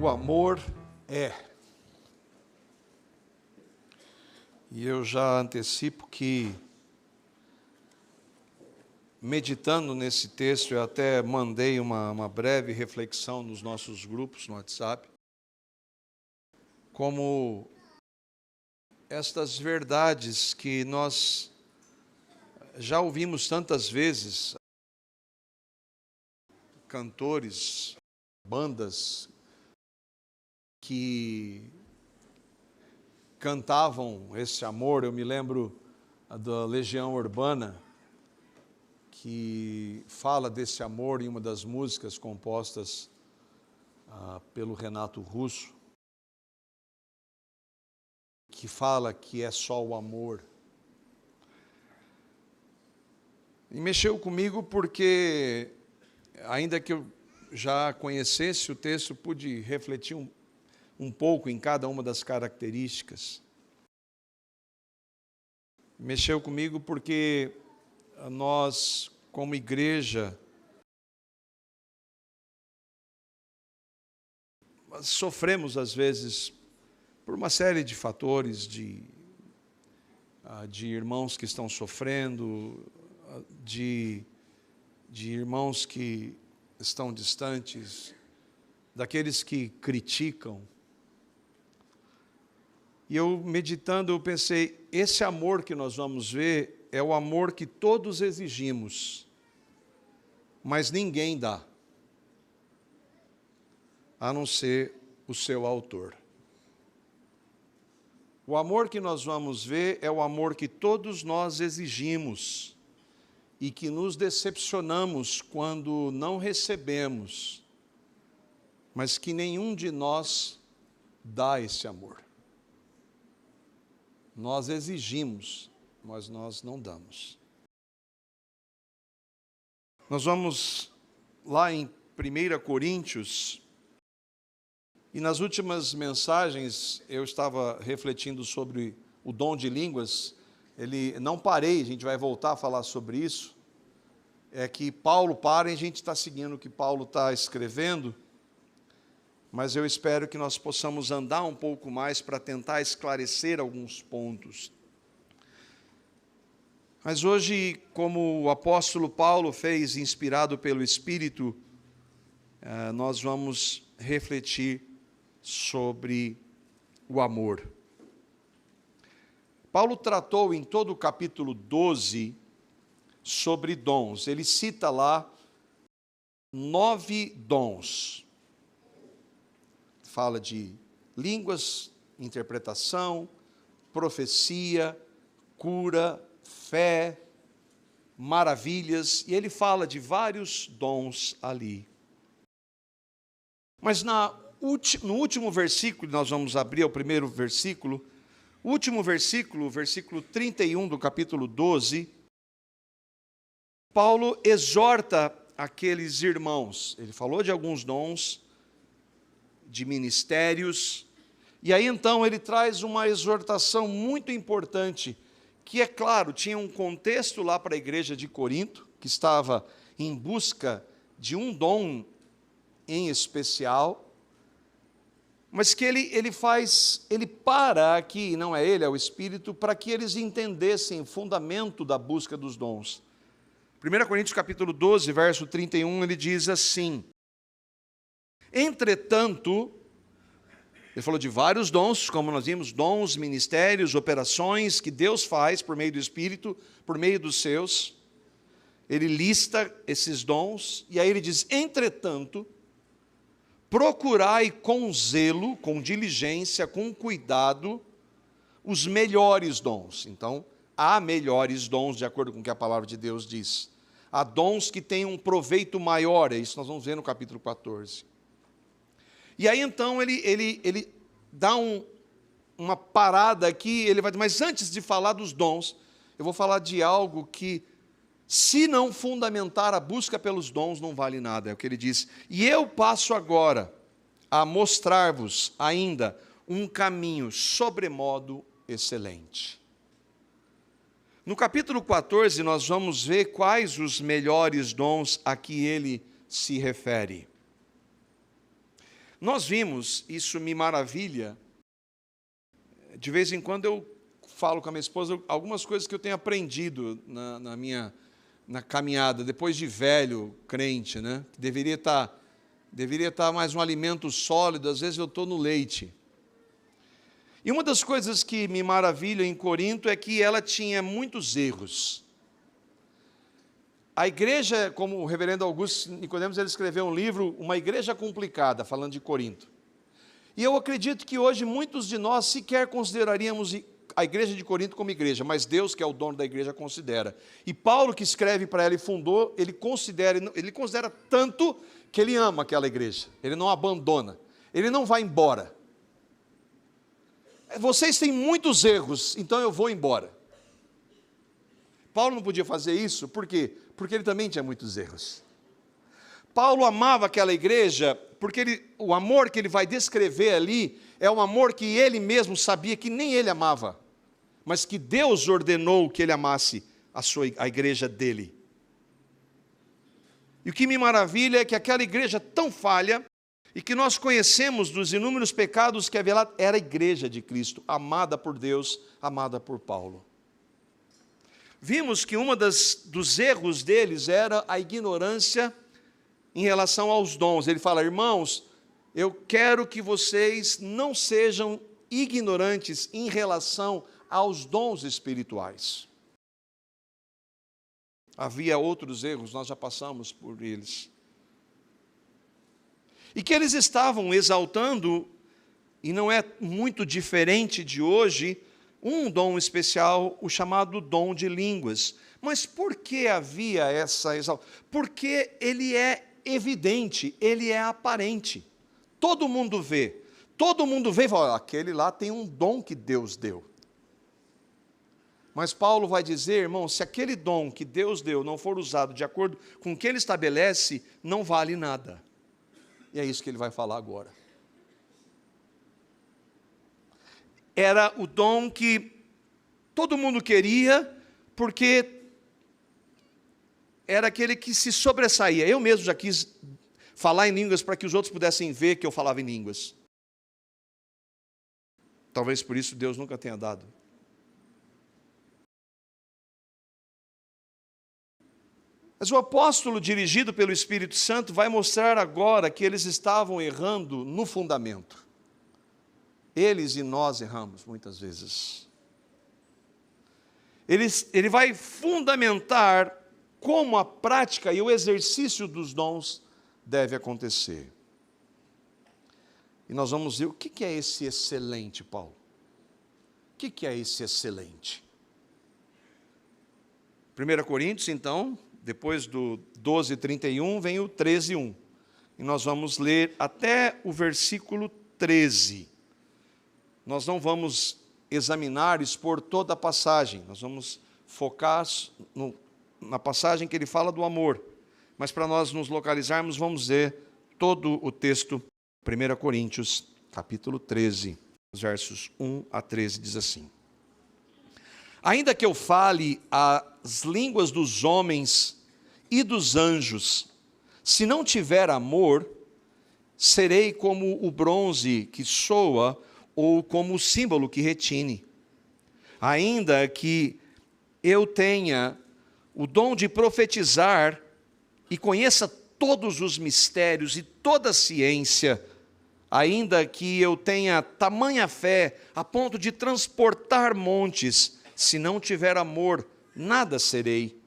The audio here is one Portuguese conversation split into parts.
O amor é. E eu já antecipo que, meditando nesse texto, eu até mandei uma breve reflexão nos nossos grupos no WhatsApp, como estas verdades que nós já ouvimos tantas vezes, cantores, bandas que cantavam esse amor. Eu me lembro da Legião Urbana, que fala desse amor em uma das músicas compostas pelo Renato Russo, que fala que é só o amor. E mexeu comigo porque, ainda que eu já conhecesse o texto, pude refletir um pouco em cada uma das características. Mexeu comigo porque nós, como igreja, sofremos às vezes por uma série de fatores, de irmãos que estão sofrendo, de irmãos que estão distantes, daqueles que criticam. E eu, meditando, eu pensei, esse amor que nós vamos ver é o amor que todos exigimos, mas ninguém dá, a não ser o seu autor. O amor que nós vamos ver é o amor que todos nós exigimos e que nos decepcionamos quando não recebemos, mas que nenhum de nós dá esse amor. Nós exigimos, mas nós não damos. Nós vamos lá em 1 Coríntios, e nas últimas mensagens eu estava refletindo sobre o dom de línguas. Não parei, a gente vai voltar a falar sobre isso. É que Paulo para e a gente está seguindo o que Paulo está escrevendo, mas eu espero que nós possamos andar um pouco mais para tentar esclarecer alguns pontos. Mas hoje, como o apóstolo Paulo fez, inspirado pelo Espírito, nós vamos refletir sobre o amor. Paulo tratou em todo o capítulo 12 sobre dons. Ele cita lá 9 dons. Fala de línguas, interpretação, profecia, cura, fé, maravilhas, e ele fala de vários dons ali. Mas no último versículo, nós vamos abrir o primeiro versículo, o último versículo, versículo 31 do capítulo 12, Paulo exorta aqueles irmãos. Ele falou de alguns dons, de ministérios, e aí então ele traz uma exortação muito importante, que é claro, tinha um contexto lá para a igreja de Corinto, que estava em busca de um dom em especial, mas que ele para aqui, não é ele, é o Espírito, para que eles entendessem o fundamento da busca dos dons. 1 Coríntios capítulo 12, verso 31, ele diz assim: entretanto, ele falou de vários dons, como nós vimos, dons, ministérios, operações que Deus faz por meio do Espírito, por meio dos seus. Ele lista esses dons, e aí ele diz, entretanto, procurai com zelo, com diligência, com cuidado, os melhores dons. Então, há melhores dons, de acordo com o que a palavra de Deus diz. Há dons que têm um proveito maior, é isso nós vamos ver no capítulo 14. E aí então ele dá uma parada aqui, ele vai dizer, mas antes de falar dos dons, eu vou falar de algo que, se não fundamentar a busca pelos dons, não vale nada. É o que ele diz. E eu passo agora a mostrar-vos ainda um caminho sobremodo excelente. No capítulo 14, nós vamos ver quais os melhores dons a que ele se refere. Nós vimos, isso me maravilha, de vez em quando eu falo com a minha esposa algumas coisas que eu tenho aprendido na caminhada, depois de velho crente, né? Deveria estar mais um alimento sólido, às vezes eu estou no leite. E uma das coisas que me maravilha em Corinto é que ela tinha muitos erros. A igreja, como o reverendo Augusto Nicodemos, ele escreveu um livro, Uma Igreja Complicada, falando de Corinto. E eu acredito que hoje muitos de nós sequer consideraríamos a igreja de Corinto como igreja, mas Deus, que é o dono da igreja, considera. E Paulo, que escreve para ela e fundou, ele considera tanto que ele ama aquela igreja. Ele não abandona, ele não vai embora. Vocês têm muitos erros, então eu vou embora. Paulo não podia fazer isso, por quê? Porque ele também tinha muitos erros. Paulo amava aquela igreja, porque o amor que ele vai descrever ali é um amor que ele mesmo sabia que nem ele amava, mas que Deus ordenou que ele amasse a igreja dele. E o que me maravilha é que aquela igreja tão falha, e que nós conhecemos dos inúmeros pecados que havia lá, era a igreja de Cristo, amada por Deus, amada por Paulo. Vimos que dos erros deles era a ignorância em relação aos dons. Ele fala, irmãos, eu quero que vocês não sejam ignorantes em relação aos dons espirituais. Havia outros erros, nós já passamos por eles. E que eles estavam exaltando, e não é muito diferente de hoje, um dom especial, o chamado dom de línguas. Mas por que havia essa exaltação? Porque ele é evidente, ele é aparente. Todo mundo vê e fala, aquele lá tem um dom que Deus deu. Mas Paulo vai dizer, irmão, se aquele dom que Deus deu não for usado de acordo com o que ele estabelece, não vale nada. E é isso que ele vai falar agora. Era o dom que todo mundo queria, porque era aquele que se sobressaía. Eu mesmo já quis falar em línguas para que os outros pudessem ver que eu falava em línguas. Talvez por isso Deus nunca tenha dado. Mas o apóstolo, dirigido pelo Espírito Santo, vai mostrar agora que eles estavam errando no fundamento. Eles e nós erramos muitas vezes. Ele vai fundamentar como a prática e o exercício dos dons deve acontecer. E nós vamos ver o que é esse excelente, Paulo. O que é esse excelente? 1 Coríntios, então, depois do 12:31, vem o 13:1. E nós vamos ler até o versículo 13. Nós não vamos examinar, expor toda a passagem. Nós vamos focar na passagem que ele fala do amor. Mas para nós nos localizarmos, vamos ler todo o texto. 1 Coríntios, capítulo 13, versos 1 a 13, diz assim. Ainda que eu fale as línguas dos homens e dos anjos, se não tiver amor, serei como o bronze que soa ou como o símbolo que retine. Ainda que eu tenha o dom de profetizar e conheça todos os mistérios e toda a ciência, ainda que eu tenha tamanha fé a ponto de transportar montes, se não tiver amor, nada serei.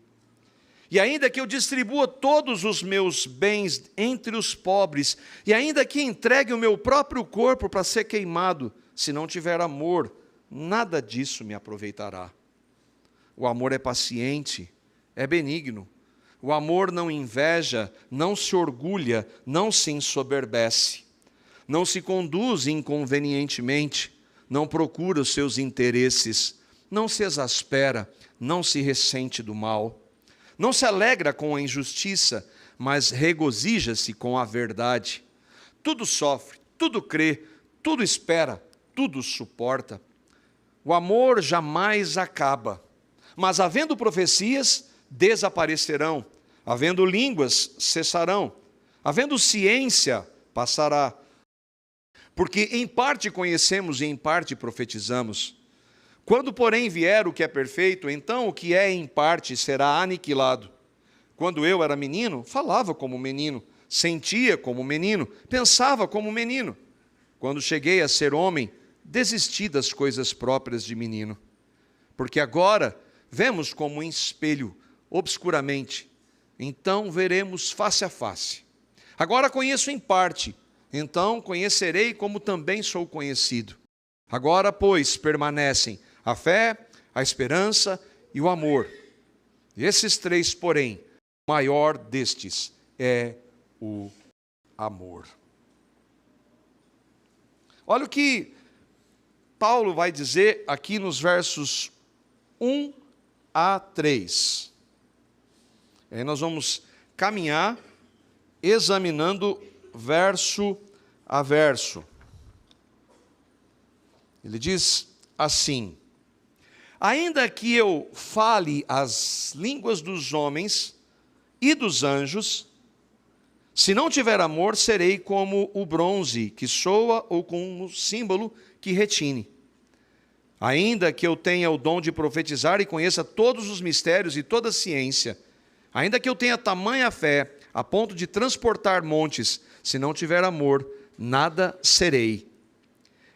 E ainda que eu distribua todos os meus bens entre os pobres, e ainda que entregue o meu próprio corpo para ser queimado, se não tiver amor, nada disso me aproveitará. O amor é paciente, é benigno. O amor não inveja, não se orgulha, não se ensoberbece. Não se conduz inconvenientemente, não procura os seus interesses, não se exaspera, não se ressente do mal. Não se alegra com a injustiça, mas regozija-se com a verdade. Tudo sofre, tudo crê, tudo espera, tudo suporta. O amor jamais acaba, mas havendo profecias, desaparecerão. Havendo línguas, cessarão. Havendo ciência, passará. Porque em parte conhecemos e em parte profetizamos. Quando, porém, vier o que é perfeito, então o que é em parte será aniquilado. Quando eu era menino, falava como menino, sentia como menino, pensava como menino. Quando cheguei a ser homem, desisti das coisas próprias de menino. Porque agora vemos como em espelho, obscuramente. Então veremos face a face. Agora conheço em parte, então conhecerei como também sou conhecido. Agora, pois, permanecem a fé, a esperança e o amor. E esses três, porém, o maior destes é o amor. Olha o que Paulo vai dizer aqui nos versos 1 a 3. Aí nós vamos caminhar examinando verso a verso. Ele diz assim: ainda que eu fale as línguas dos homens e dos anjos, se não tiver amor, serei como o bronze que soa ou como um símbolo que retine. Ainda que eu tenha o dom de profetizar e conheça todos os mistérios e toda a ciência, ainda que eu tenha tamanha fé a ponto de transportar montes, se não tiver amor, nada serei.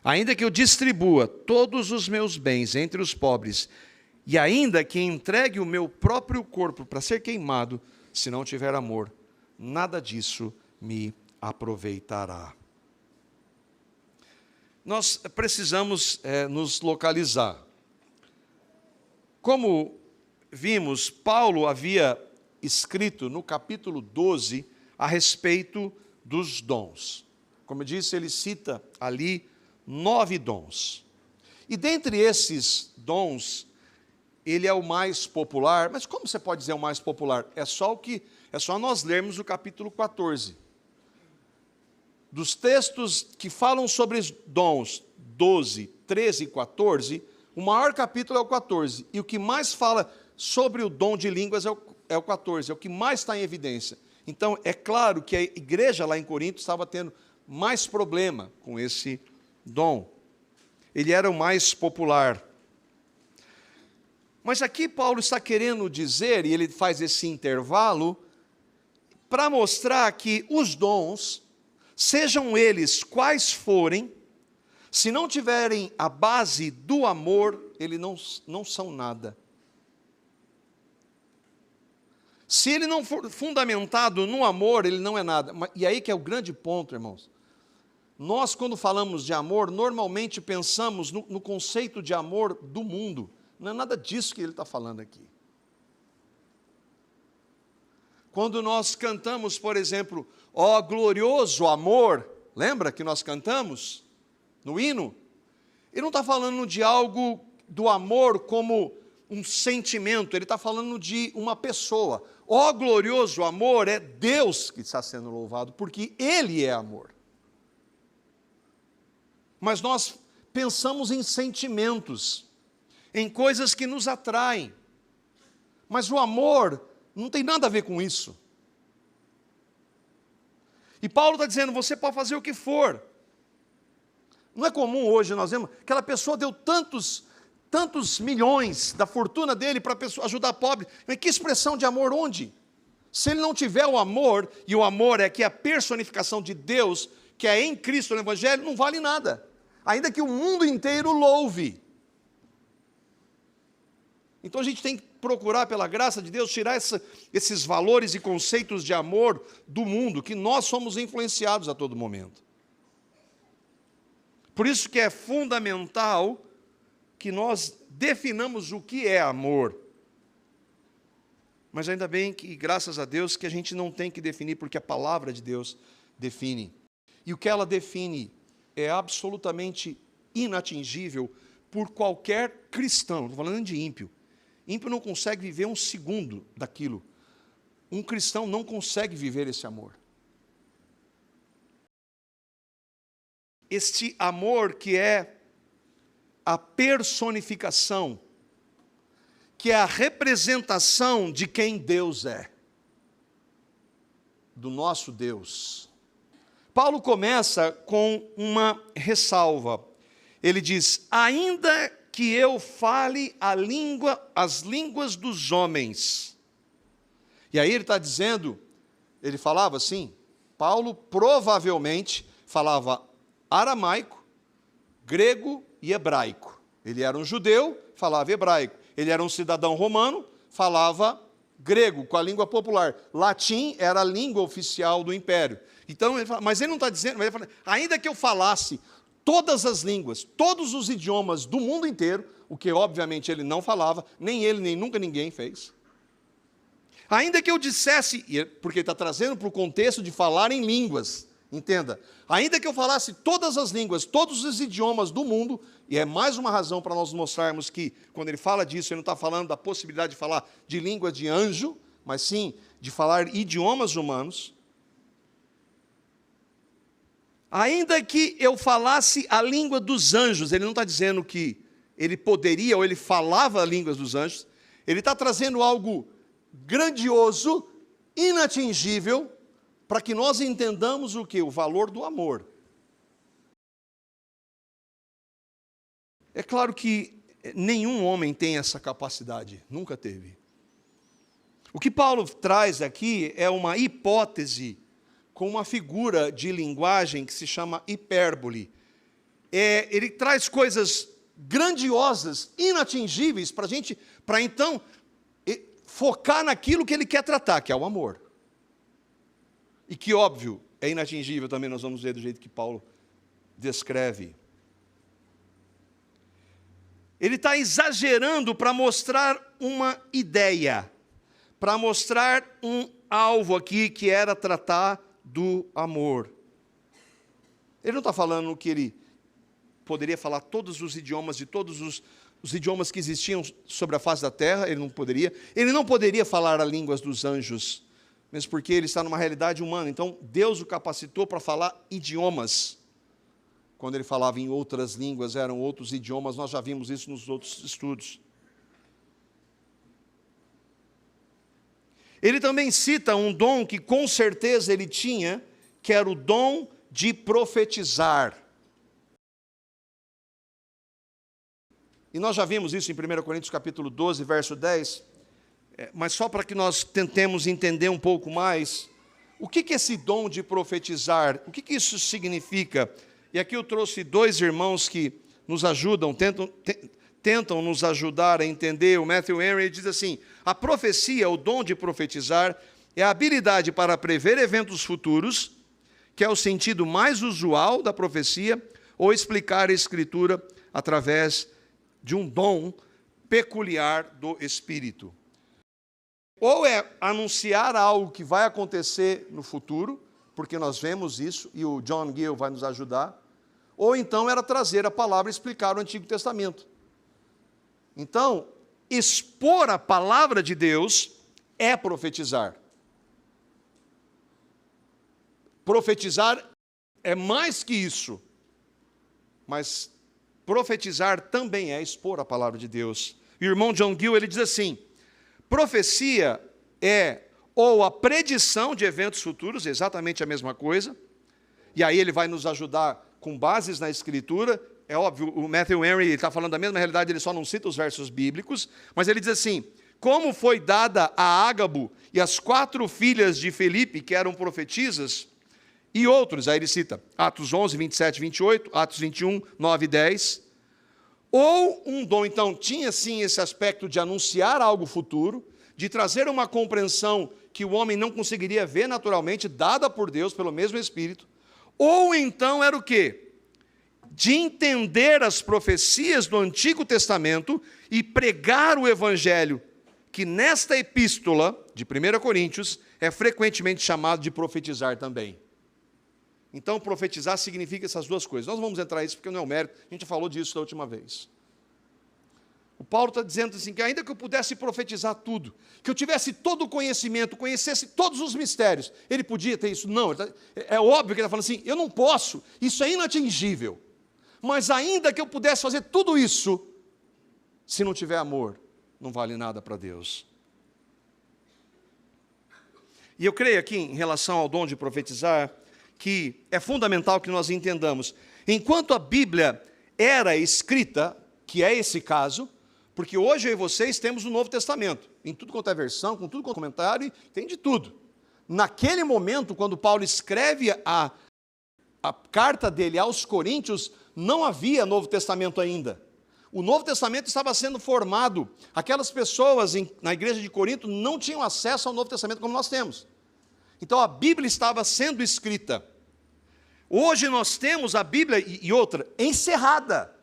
Ainda que eu distribua todos os meus bens entre os pobres, e ainda que entregue o meu próprio corpo para ser queimado, se não tiver amor, nada disso me aproveitará. Nós precisamos nos localizar. Como vimos, Paulo havia escrito no capítulo 12 a respeito dos dons. Como eu disse, ele cita ali 9 dons. E dentre esses dons, ele é o mais popular. Mas como você pode dizer o mais popular? É só nós lermos o capítulo 14. Dos textos que falam sobre os dons, 12, 13 e 14, o maior capítulo é o 14. E o que mais fala sobre o dom de línguas é o 14, é o que mais está em evidência. Então, é claro que a igreja lá em Corinto estava tendo mais problema com esse dom. Ele era o mais popular. Mas aqui Paulo está querendo dizer, e ele faz esse intervalo, para mostrar que os dons, sejam eles quais forem, se não tiverem a base do amor, eles não são nada. Se ele não for fundamentado no amor, ele não é nada. E aí que é o grande ponto, irmãos. Nós, quando falamos de amor, normalmente pensamos no conceito de amor do mundo. Não é nada disso que ele está falando aqui. Quando nós cantamos, por exemplo, ó glorioso amor, lembra que nós cantamos no hino? Ele não está falando de algo do amor como um sentimento, ele está falando de uma pessoa. Ó glorioso amor, é Deus que está sendo louvado, porque Ele é amor. Mas nós pensamos em sentimentos, em coisas que nos atraem. Mas o amor não tem nada a ver com isso. E Paulo está dizendo, você pode fazer o que for. Não é comum hoje, nós vemos, aquela pessoa deu tantos milhões da fortuna dele para ajudar pobre. Mas que expressão de amor onde? Se ele não tiver o amor, e o amor é que é a personificação de Deus, que é em Cristo no Evangelho, não vale nada. Ainda que o mundo inteiro louve. Então a gente tem que procurar, pela graça de Deus, tirar esses valores e conceitos de amor do mundo, que nós somos influenciados a todo momento. Por isso que é fundamental que nós definamos o que é amor. Mas ainda bem que, graças a Deus, que a gente não tem que definir, porque a palavra de Deus define. E o que ela define é absolutamente inatingível por qualquer cristão. Estou falando de ímpio. Ímpio não consegue viver um segundo daquilo. Um cristão não consegue viver esse amor. Este amor que é a personificação, que é a representação de quem Deus é, do nosso Deus. Paulo começa com uma ressalva. Ele diz: ainda que eu fale as línguas dos homens. E aí ele está dizendo, ele falava assim, Paulo provavelmente falava aramaico, grego e hebraico. Ele era um judeu, falava hebraico. Ele era um cidadão romano, falava grego, com a língua popular. Latim era a língua oficial do império. Então, mas ele não está dizendo, ele fala, ainda que eu falasse todas as línguas, todos os idiomas do mundo inteiro, o que obviamente ele não falava, nem ele, nem nunca ninguém fez. Ainda que eu dissesse, porque ele está trazendo para o contexto de falar em línguas, entenda, ainda que eu falasse todas as línguas, todos os idiomas do mundo, e é mais uma razão para nós mostrarmos que, quando ele fala disso, ele não está falando da possibilidade de falar de língua de anjo, mas sim de falar idiomas humanos. Ainda que eu falasse a língua dos anjos, ele não está dizendo que ele poderia ou ele falava a língua dos anjos, ele está trazendo algo grandioso, inatingível, para que nós entendamos o que? O valor do amor. É claro que nenhum homem tem essa capacidade, nunca teve. O que Paulo traz aqui é uma hipótese com uma figura de linguagem que se chama hipérbole. Ele traz coisas grandiosas, inatingíveis, para então focar naquilo que ele quer tratar, que é o amor. E que, óbvio, é inatingível também, nós vamos ver do jeito que Paulo descreve. Ele está exagerando para mostrar uma ideia, para mostrar um alvo aqui que era tratar do amor. Ele não está falando que ele poderia falar todos os idiomas de todos os idiomas que existiam sobre a face da terra, ele não poderia. Ele não poderia falar as línguas dos anjos, mesmo porque ele está numa realidade humana. Então, Deus o capacitou para falar idiomas. Quando ele falava em outras línguas, eram outros idiomas, nós já vimos isso nos outros estudos. Ele também cita um dom que com certeza ele tinha, que era o dom de profetizar. E nós já vimos isso em 1 Coríntios capítulo 12, verso 10, mas só para que nós tentemos entender um pouco mais, o que é esse dom de profetizar? O que isso significa? E aqui eu trouxe dois irmãos que nos ajudam, tentam nos ajudar a entender. O Matthew Henry diz assim: a profecia, o dom de profetizar, é a habilidade para prever eventos futuros, que é o sentido mais usual da profecia, ou explicar a Escritura através de um dom peculiar do Espírito. Ou é anunciar algo que vai acontecer no futuro, porque nós vemos isso, e o John Gill vai nos ajudar, ou então era trazer a palavra e explicar o Antigo Testamento. Então, expor a palavra de Deus é profetizar. Profetizar é mais que isso, mas profetizar também é expor a palavra de Deus. E o irmão John Gill, ele diz assim: profecia é ou a predição de eventos futuros, exatamente a mesma coisa, e aí ele vai nos ajudar com bases na Escritura. É óbvio, o Matthew Henry está falando da mesma realidade, ele só não cita os versos bíblicos, mas ele diz assim: como foi dada a Ágabo e as 4 filhas de Felipe, que eram profetisas, e outros, aí ele cita Atos 11, 27, 28, Atos 21, 9 e 10. Ou um dom, então, tinha sim esse aspecto de anunciar algo futuro, de trazer uma compreensão que o homem não conseguiria ver naturalmente, dada por Deus, pelo mesmo Espírito. Ou então era o quê? De entender as profecias do Antigo Testamento e pregar o Evangelho, que nesta epístola de 1 Coríntios é frequentemente chamado de profetizar também. Então, profetizar significa essas duas coisas. Nós vamos entrar nisso porque não é o mérito, a gente já falou disso da última vez. O Paulo está dizendo assim, que ainda que eu pudesse profetizar tudo, que eu tivesse todo o conhecimento, conhecesse todos os mistérios, ele podia ter isso? Não, é óbvio que ele está falando assim, eu não posso, isso é inatingível. Mas ainda que eu pudesse fazer tudo isso, se não tiver amor, não vale nada para Deus. E eu creio aqui, em relação ao dom de profetizar, que é fundamental que nós entendamos. Enquanto a Bíblia era escrita, que é esse caso, porque hoje eu e vocês temos o Novo Testamento, em tudo quanto é versão, com tudo quanto é comentário, tem de tudo. Naquele momento, quando Paulo escreve a carta dele aos Coríntios, não havia Novo Testamento ainda. O Novo Testamento estava sendo formado. Aquelas pessoas na igreja de Corinto não tinham acesso ao Novo Testamento como nós temos. Então a Bíblia estava sendo escrita. Hoje nós temos a Bíblia e outra encerrada.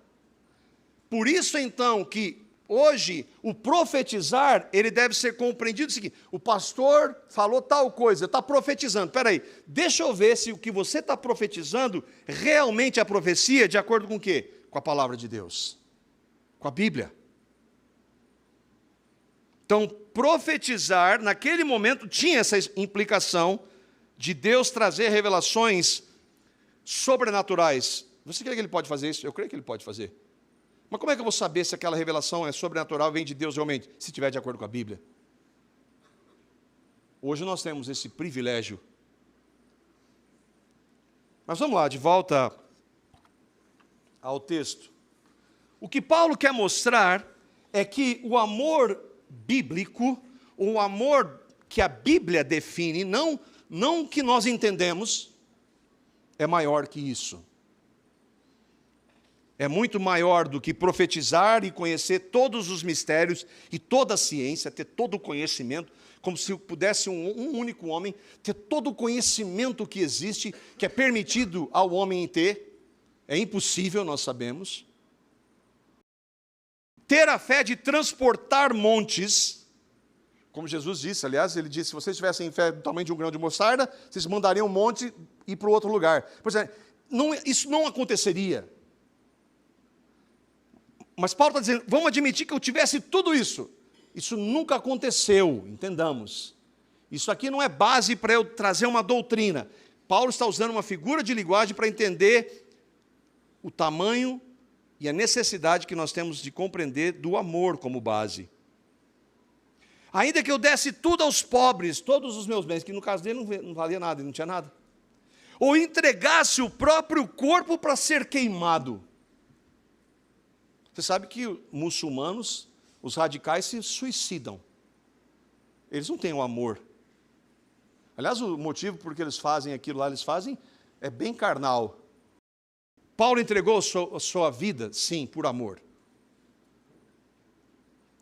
Por isso então que hoje o profetizar, ele deve ser compreendido o seguinte: o pastor falou tal coisa, está profetizando. Espera aí, deixa eu ver se o que você está profetizando realmente é profecia, de acordo com o quê? Com a palavra de Deus, com a Bíblia. Então, profetizar, naquele momento, tinha essa implicação de Deus trazer revelações sobrenaturais. Você crê que ele pode fazer isso? Eu creio que ele pode fazer. Mas como é que eu vou saber se aquela revelação é sobrenatural, vem de Deus realmente, se estiver de acordo com a Bíblia? Hoje nós temos esse privilégio. Mas vamos lá, de volta ao texto. O que Paulo quer mostrar é que o amor bíblico, o amor que a Bíblia define, não que nós entendemos, é maior que isso. É muito maior do que profetizar e conhecer todos os mistérios e toda a ciência, ter todo o conhecimento, como se pudesse um único homem ter todo o conhecimento que existe, que é permitido ao homem ter. É impossível, nós sabemos. Ter a fé de transportar montes, como Jesus disse, aliás, ele disse: se vocês tivessem fé do tamanho de um grão de mostarda, vocês mandariam um monte ir para o outro lugar. Pois é, isso não aconteceria. Mas Paulo está dizendo, vamos admitir que eu tivesse tudo isso. Isso nunca aconteceu, entendamos. Isso aqui não é base para eu trazer uma doutrina. Paulo está usando uma figura de linguagem para entender o tamanho e a necessidade que nós temos de compreender do amor como base. Ainda que eu desse tudo aos pobres, todos os meus bens, que no caso dele não valia nada, ele não tinha nada. Ou entregasse o próprio corpo para ser queimado. Você sabe que muçulmanos, os radicais, se suicidam. Eles não têm o amor. Aliás, o motivo por que eles fazem aquilo lá, eles fazem, é bem carnal. Paulo entregou a sua vida, sim, por amor.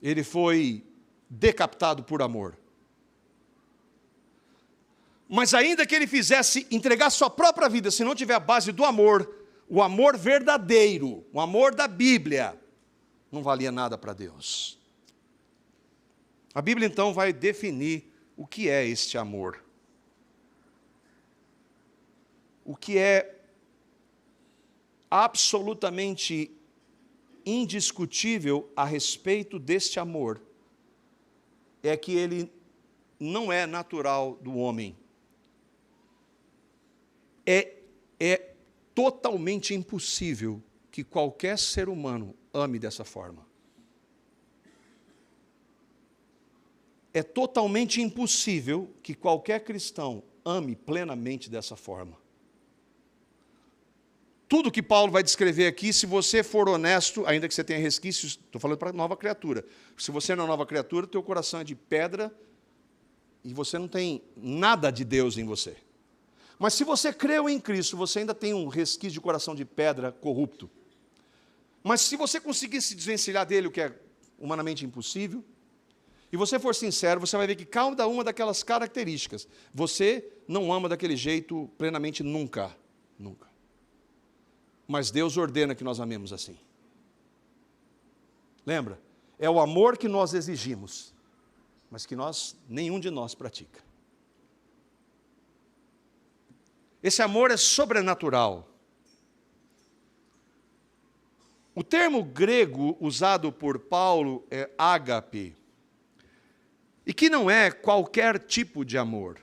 Ele foi decapitado por amor. Mas ainda que ele entregar sua própria vida, se não tiver a base do amor, o amor verdadeiro, o amor da Bíblia, não valia nada para Deus. A Bíblia então vai definir o que é este amor. O que é absolutamente indiscutível a respeito deste amor é que ele não é natural do homem. É totalmente impossível que qualquer ser humano ame dessa forma. É totalmente impossível que qualquer cristão ame plenamente dessa forma. Tudo que Paulo vai descrever aqui, se você for honesto, ainda que você tenha resquícios, estou falando para a nova criatura. Se você não é nova criatura, teu coração é de pedra e você não tem nada de Deus em você. Mas se você creu em Cristo, você ainda tem um resquício de coração de pedra corrupto. Mas se você conseguir se desvencilhar dele, o que é humanamente impossível, e você for sincero, você vai ver que cada uma daquelas características, você não ama daquele jeito plenamente nunca. Nunca. Mas Deus ordena que nós amemos assim. Lembra? É o amor que nós exigimos, mas que nenhum de nós pratica. Esse amor é sobrenatural. O termo grego usado por Paulo é ágape, e que não é qualquer tipo de amor.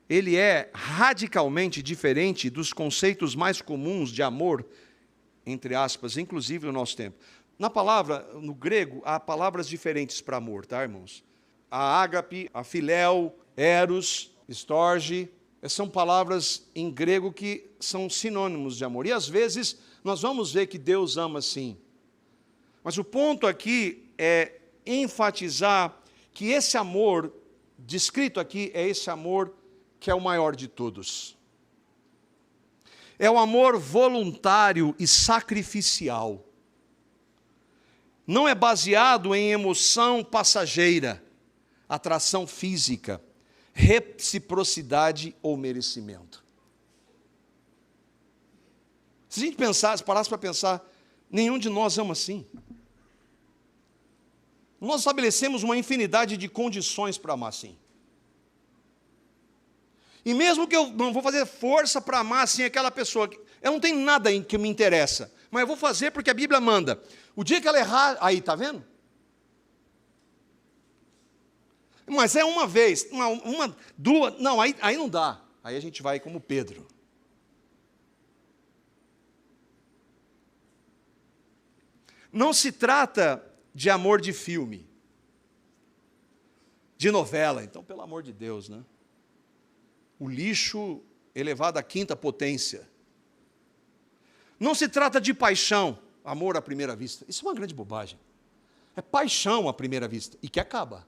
Ele é radicalmente diferente dos conceitos mais comuns de amor, entre aspas, inclusive no nosso tempo. No grego, há palavras diferentes para amor, tá, irmãos? A ágape, a filéu, eros, storge, são palavras em grego que são sinônimos de amor. E às vezes nós vamos ver que Deus ama sim. Mas o ponto aqui é enfatizar que esse amor descrito aqui é esse amor que é o maior de todos. É o amor voluntário e sacrificial. Não é baseado em emoção passageira, atração física, reciprocidade ou merecimento. Se a gente parasse para pensar, nenhum de nós ama assim. Nós estabelecemos uma infinidade de condições para amar assim. E mesmo que eu não vou fazer força para amar assim aquela pessoa, eu não tenho nada em que me interessa, mas eu vou fazer porque a Bíblia manda. O dia que ela errar, aí, está vendo? Mas é uma vez, uma, duas, não, aí não dá. Aí a gente vai como Pedro. Não se trata de amor de filme, de novela, então, pelo amor de Deus, né? O lixo elevado à quinta potência. Não se trata de paixão, amor à primeira vista. Isso é uma grande bobagem. É paixão à primeira vista, e que acaba.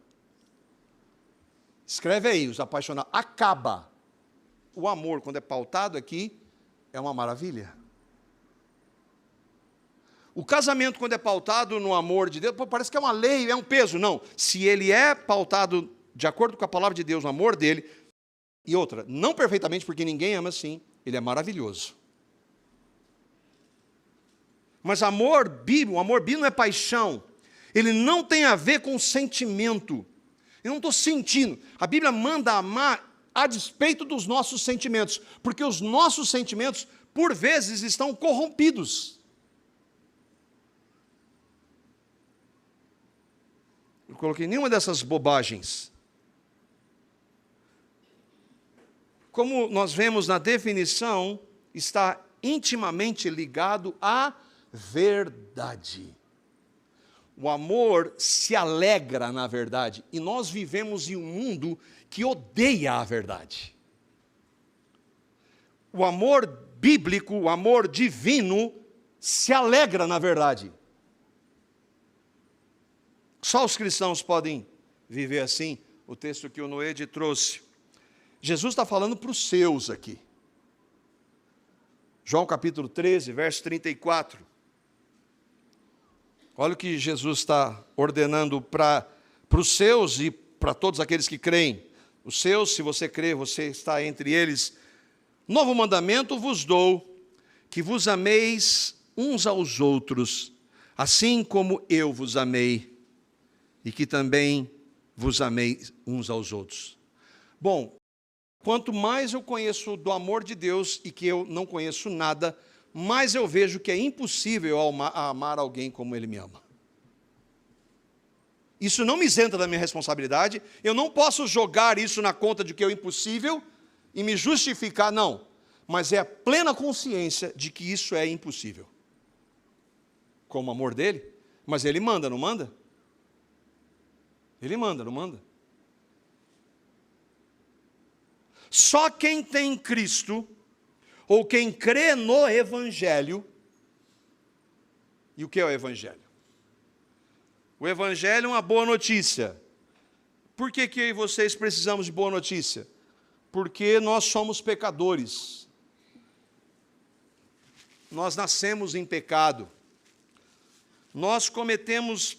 Escreve aí, os apaixonados. Acaba. O amor, quando é pautado aqui, é uma maravilha. O casamento, quando é pautado no amor de Deus, parece que é uma lei, é um peso. Não. Se ele é pautado de acordo com a palavra de Deus, no amor dele, e outra, não perfeitamente, porque ninguém ama assim, ele é maravilhoso. Mas o amor bíblico não é paixão. Ele não tem a ver com sentimento. Eu não estou sentindo. A Bíblia manda amar a despeito dos nossos sentimentos, porque os nossos sentimentos, por vezes, estão corrompidos. Eu coloquei nenhuma dessas bobagens. Como nós vemos na definição, está intimamente ligado à verdade. O amor se alegra na verdade, e nós vivemos em um mundo que odeia a verdade. O amor bíblico, o amor divino, se alegra na verdade. Só os cristãos podem viver assim. O texto que o Noede trouxe. Jesus está falando para os seus aqui. João capítulo 13, verso 34. Olha o que Jesus está ordenando para os seus e para todos aqueles que creem. Os seus, se você crê, você está entre eles. Novo mandamento vos dou, que vos ameis uns aos outros, assim como eu vos amei, e que também vos ameis uns aos outros. Bom, quanto mais eu conheço do amor de Deus e que eu não conheço nada, mais eu vejo que é impossível amar alguém como Ele me ama. Isso não me isenta da minha responsabilidade, eu não posso jogar isso na conta de que é impossível e me justificar, não. Mas é a plena consciência de que isso é impossível. Com o amor dele, mas Ele manda, não manda? Ele manda, não manda? Só quem tem Cristo, ou quem crê no Evangelho. E o que é o Evangelho? O Evangelho é uma boa notícia. Por que eu e vocês precisamos de boa notícia? Porque nós somos pecadores. Nós nascemos em pecado. Nós cometemos,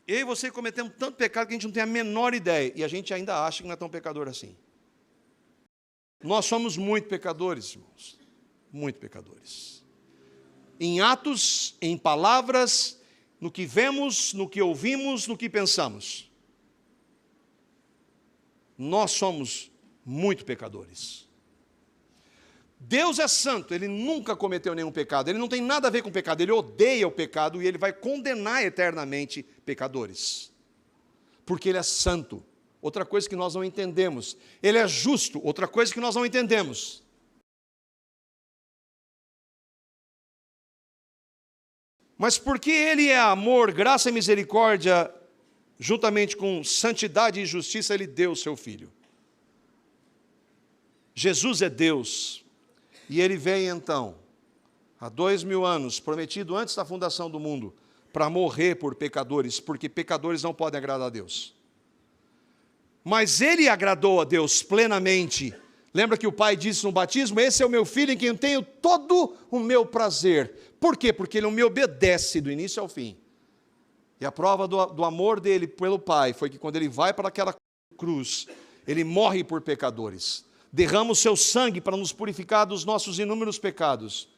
eu e você cometemos tanto pecado que a gente não tem a menor ideia. E a gente ainda acha que não é tão pecador assim. Nós somos muito pecadores, irmãos. Muito pecadores. Em atos, em palavras, no que vemos, no que ouvimos, no que pensamos. Nós somos muito pecadores. Deus é santo, Ele nunca cometeu nenhum pecado, Ele não tem nada a ver com pecado, Ele odeia o pecado e Ele vai condenar eternamente pecadores. Porque Ele é santo. Outra coisa que nós não entendemos. Ele é justo, outra coisa que nós não entendemos. Mas porque Ele é amor, graça e misericórdia, juntamente com santidade e justiça, Ele deu o seu Filho. Jesus é Deus, e Ele veio então, há 2000 anos, prometido antes da fundação do mundo, para morrer por pecadores, porque pecadores não podem agradar a Deus. Mas Ele agradou a Deus plenamente. Lembra que o Pai disse no batismo, esse é o meu filho em quem eu tenho todo o meu prazer. Por quê? Porque Ele me obedece do início ao fim. E a prova do amor dele pelo Pai foi que quando Ele vai para aquela cruz, Ele morre por pecadores. Derrama o seu sangue para nos purificar dos nossos inúmeros pecados.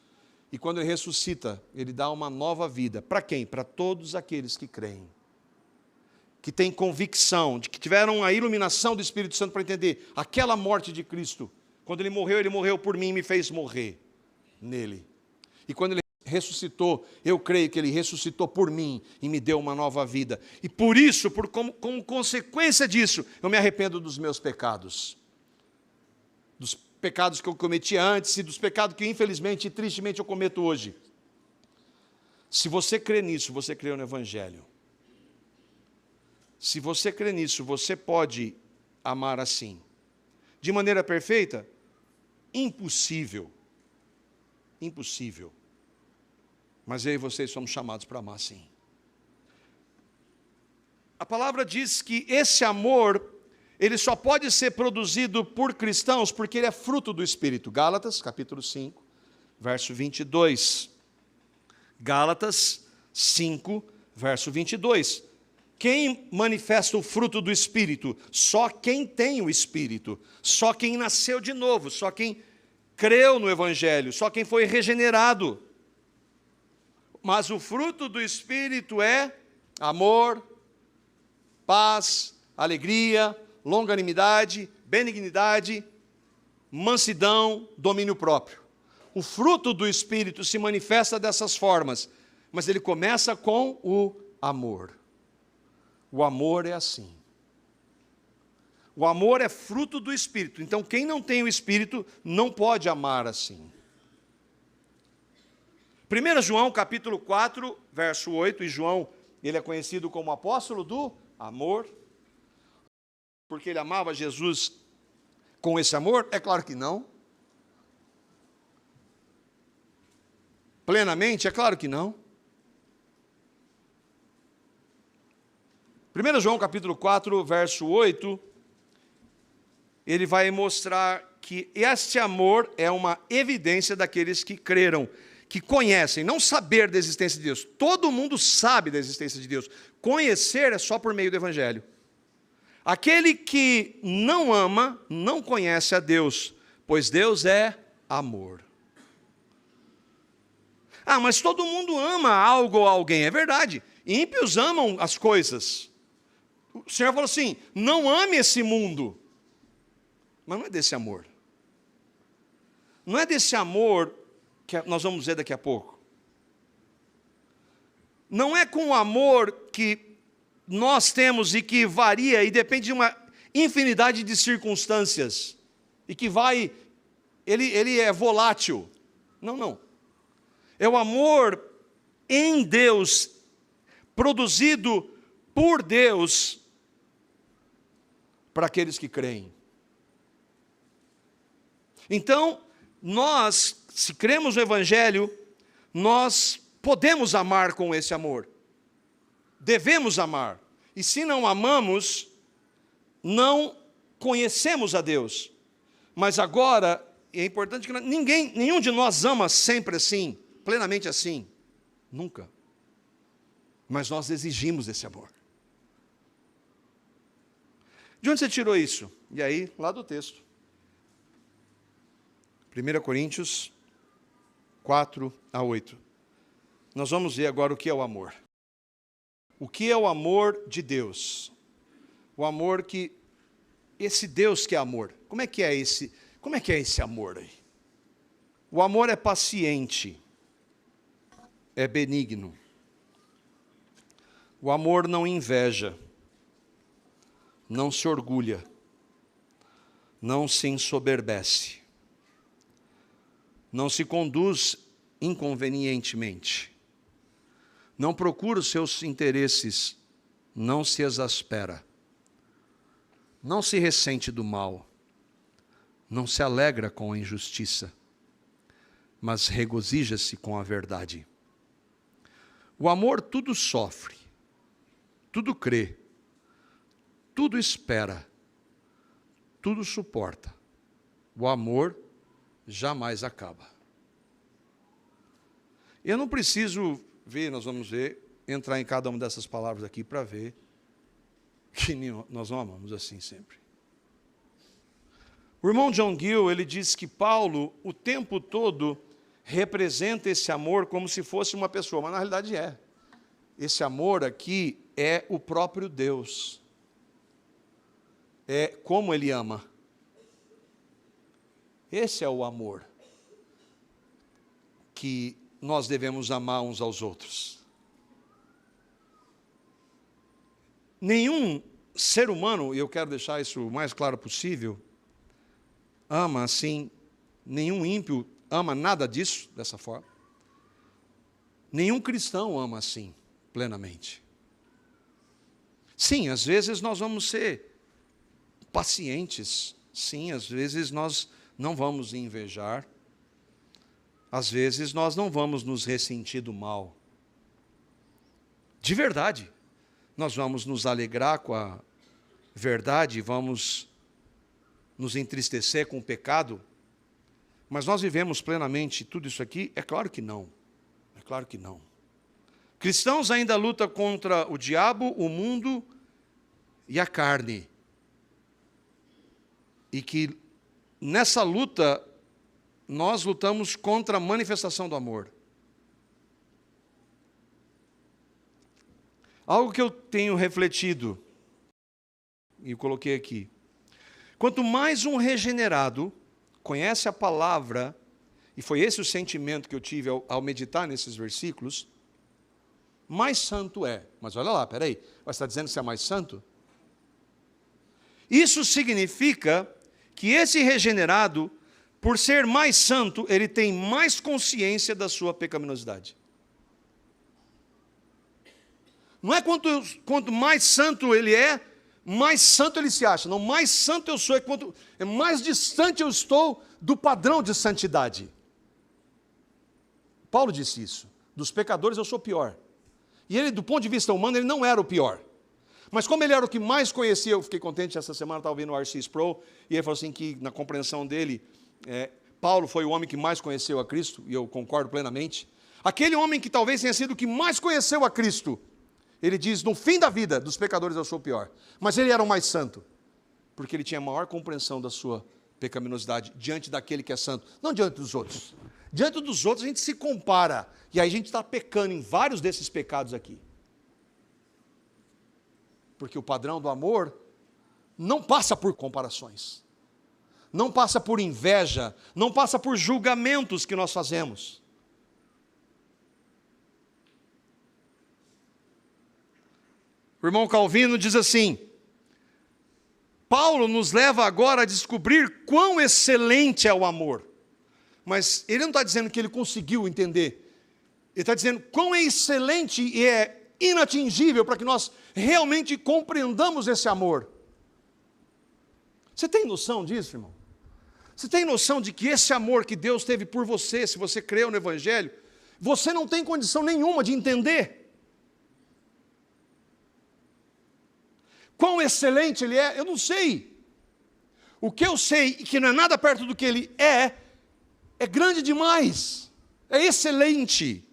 E quando Ele ressuscita, Ele dá uma nova vida. Para quem? Para todos aqueles que creem. Que têm convicção, de que tiveram a iluminação do Espírito Santo para entender aquela morte de Cristo. Quando Ele morreu por mim e me fez morrer nele. E quando Ele ressuscitou, eu creio que Ele ressuscitou por mim e me deu uma nova vida. E por isso, como consequência disso, eu me arrependo dos meus pecados. Dos pecados que eu cometi antes e dos pecados que infelizmente e tristemente eu cometo hoje. Se você crê nisso, você crê no Evangelho. Se você crê nisso, você pode amar assim. De maneira perfeita? Impossível. Impossível. Mas eu e vocês somos chamados para amar assim. A palavra diz que esse amor, ele só pode ser produzido por cristãos porque ele é fruto do Espírito. Gálatas, capítulo 5, verso 22. Gálatas 5, verso 22. Quem manifesta o fruto do Espírito? Só quem tem o Espírito. Só quem nasceu de novo. Só quem creu no Evangelho. Só quem foi regenerado. Mas o fruto do Espírito é amor, paz, alegria, longanimidade, benignidade, mansidão, domínio próprio. O fruto do Espírito se manifesta dessas formas, mas ele começa com o amor. O amor é assim. O amor é fruto do Espírito. Então, quem não tem o Espírito não pode amar assim. 1 João, capítulo 4, verso 8, e João, ele é conhecido como apóstolo do amor, porque ele amava Jesus com esse amor? É claro que não. Plenamente? É claro que não. 1 João, capítulo 4, verso 8, ele vai mostrar que este amor é uma evidência daqueles que creram, que conhecem, não saber da existência de Deus. Todo mundo sabe da existência de Deus. Conhecer é só por meio do Evangelho. Aquele que não ama, não conhece a Deus, pois Deus é amor. Ah, mas todo mundo ama algo ou alguém. É verdade. Ímpios amam as coisas. O Senhor falou assim, não ame esse mundo. Mas não é desse amor. Não é desse amor que nós vamos ver daqui a pouco. Não é com o amor que nós temos e que varia e depende de uma infinidade de circunstâncias. E que vai, ele é volátil. Não. É o amor em Deus, produzido por Deus, para aqueles que creem. Então, nós, se cremos no Evangelho, nós podemos amar com esse amor. Devemos amar. E se não amamos, não conhecemos a Deus. Mas agora, é importante que nenhum de nós ama sempre assim, plenamente assim. Nunca. Mas nós exigimos esse amor. De onde você tirou isso? E aí, lá do texto. 1 Coríntios 4 a 8. Nós vamos ver agora o que é o amor. O que é o amor de Deus? O amor que... Esse Deus que é amor. Como é que é esse amor aí? O amor é paciente. É benigno. O amor não inveja. Não se orgulha. Não se ensoberbece. Não se conduz inconvenientemente. Não procura os seus interesses. Não se exaspera. Não se ressente do mal. não se alegra com a injustiça, mas regozija-se com a verdade. O amor tudo sofre, tudo crê, tudo espera, tudo suporta. O amor jamais acaba. Eu não preciso ver, nós vamos ver, entrar em cada uma dessas palavras aqui para ver que nós não amamos assim sempre. O irmão John Gill, ele diz que Paulo, o tempo todo, representa esse amor como se fosse uma pessoa, mas na realidade é. Esse amor aqui é o próprio Deus. É como Ele ama. Esse é o amor que nós devemos amar uns aos outros. Nenhum ser humano, e eu quero deixar isso o mais claro possível, ama assim, nenhum ímpio ama nada disso, dessa forma. Nenhum cristão ama assim, plenamente. Sim, às vezes nós vamos ser pacientes, sim, às vezes nós não vamos invejar, às vezes nós não vamos nos ressentir do mal. De verdade, nós vamos nos alegrar com a verdade, vamos nos entristecer com o pecado, mas nós vivemos plenamente tudo isso aqui? É claro que não. É claro que não. Cristãos ainda lutam contra o diabo, o mundo e a carne. E que nessa luta nós lutamos contra a manifestação do amor. Algo que eu tenho refletido, e eu coloquei aqui. Quanto mais um regenerado conhece a palavra, e foi esse o sentimento que eu tive ao meditar nesses versículos, mais santo é. Mas olha lá, peraí, você está dizendo que você é mais santo? Isso significa que esse regenerado, por ser mais santo, ele tem mais consciência da sua pecaminosidade. Não é quanto mais santo ele é, mais santo ele se acha. Não, mais santo eu sou, é mais distante eu estou do padrão de santidade. Paulo disse isso. Dos pecadores eu sou pior. E ele, do ponto de vista humano, ele não era o pior. Mas como ele era o que mais conhecia, eu fiquei contente, essa semana estava ouvindo o R.C. Sproul, e ele falou assim que, na compreensão dele, Paulo foi o homem que mais conheceu a Cristo, e eu concordo plenamente. Aquele homem que talvez tenha sido o que mais conheceu a Cristo, ele diz, no fim da vida, dos pecadores eu sou o pior. Mas ele era o mais santo, porque ele tinha a maior compreensão da sua pecaminosidade diante daquele que é santo, não diante dos outros. Diante dos outros a gente se compara, e aí a gente está pecando em vários desses pecados aqui. Porque o padrão do amor não passa por comparações, não passa por inveja, não passa por julgamentos que nós fazemos. O irmão Calvino diz assim, Paulo nos leva agora a descobrir quão excelente é o amor. Mas ele não está dizendo que ele conseguiu entender. Ele está dizendo quão é excelente e é inatingível para que nós realmente compreendamos esse amor. Você tem noção disso, irmão? Você tem noção de que esse amor que Deus teve por você, se você creu no Evangelho, você não tem condição nenhuma de entender. Quão excelente ele é, eu não sei. O que eu sei, e que não é nada perto do que ele é grande demais, é excelente.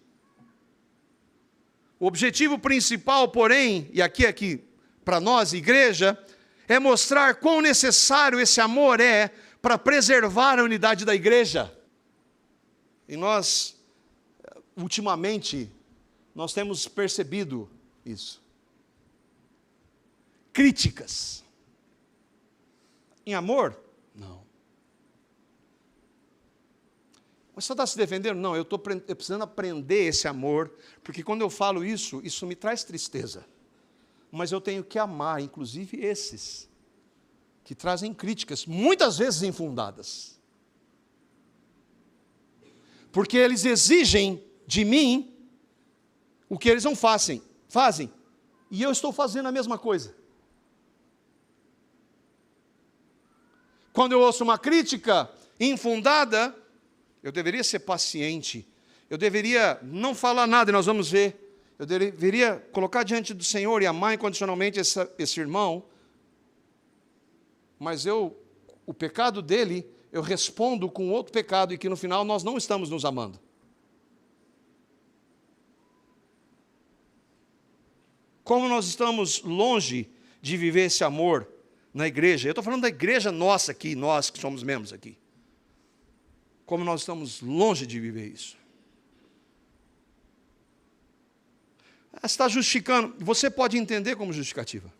O objetivo principal, porém, e aqui para nós, igreja, é mostrar quão necessário esse amor é para preservar a unidade da igreja. E nós, ultimamente, nós temos percebido isso. Críticas. Em amor? Não. Mas você está se defendendo? Não, eu estou precisando aprender esse amor, porque quando eu falo isso, isso me traz tristeza. Mas eu tenho que amar, inclusive esses, que trazem críticas, muitas vezes infundadas. Porque eles exigem de mim o que eles não fazem, e eu estou fazendo a mesma coisa. Quando eu ouço uma crítica infundada, eu deveria ser paciente. Eu deveria não falar nada, e nós vamos ver. Eu deveria colocar diante do Senhor e amar incondicionalmente esse irmão. Mas o pecado dele, eu respondo com outro pecado, e que no final nós não estamos nos amando. Como nós estamos longe de viver esse amor na igreja. Eu estou falando da igreja nossa aqui, nós que somos membros aqui. Como nós estamos longe de viver isso. Você está justificando, você pode entender como justificativa.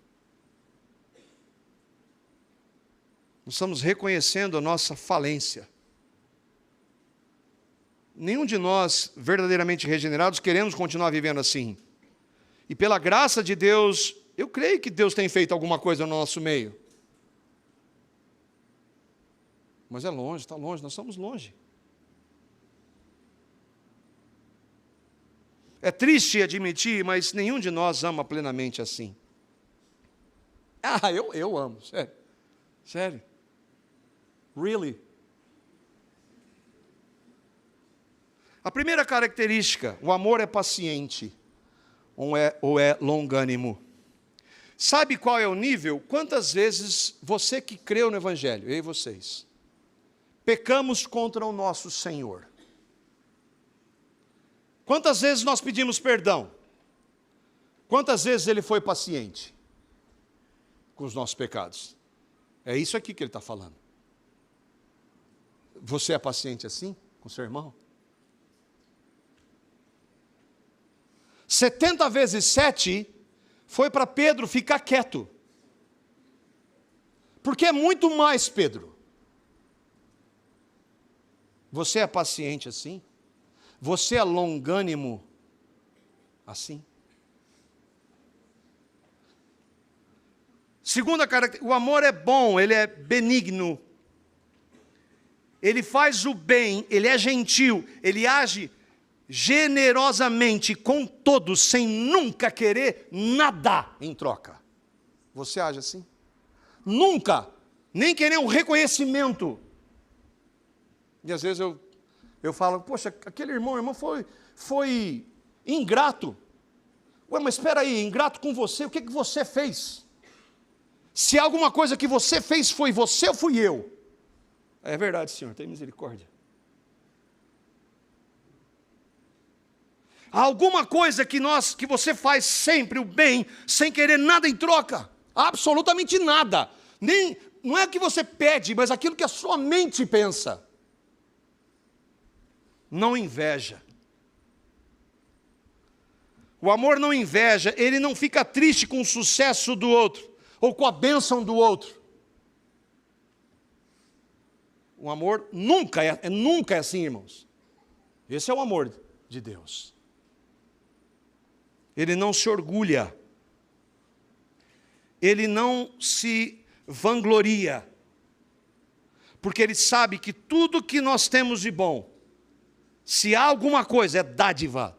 Nós estamos reconhecendo a nossa falência. Nenhum de nós, verdadeiramente regenerados, queremos continuar vivendo assim. E pela graça de Deus, eu creio que Deus tem feito alguma coisa no nosso meio. Mas é longe, está longe, nós estamos longe. É triste admitir, mas nenhum de nós ama plenamente assim. Eu amo, sério. Sério. Really. A primeira característica, o amor é paciente, ou é longânimo. Sabe qual é o nível? Quantas vezes você que creu no Evangelho, eu e vocês, pecamos contra o nosso Senhor? Quantas vezes nós pedimos perdão? Quantas vezes Ele foi paciente com os nossos pecados? É isso aqui que Ele está falando. Você é paciente assim com seu irmão? 70 vezes 7 foi para Pedro ficar quieto. Porque é muito mais, Pedro. Você é paciente assim? Você é longânimo assim? Segunda característica, o amor é bom, ele é benigno. Ele faz o bem, ele é gentil, ele age generosamente com todos, sem nunca querer nada em troca. Você age assim? Nunca, nem querer um reconhecimento. E às vezes eu falo, poxa, aquele irmão foi ingrato. Ué, mas espera aí, ingrato com você, o que você fez? Se alguma coisa que você fez foi você ou fui eu? É verdade, Senhor, tem misericórdia. Há alguma coisa que você faz sempre o bem, sem querer nada em troca. Absolutamente nada. Não é o que você pede, mas aquilo que a sua mente pensa. Não inveja. O amor não inveja, ele não fica triste com o sucesso do outro, ou com a bênção do outro. O amor nunca é assim, irmãos. Esse é o amor de Deus. Ele não se orgulha. Ele não se vangloria. Porque ele sabe que tudo que nós temos de bom, se há alguma coisa, é dádiva.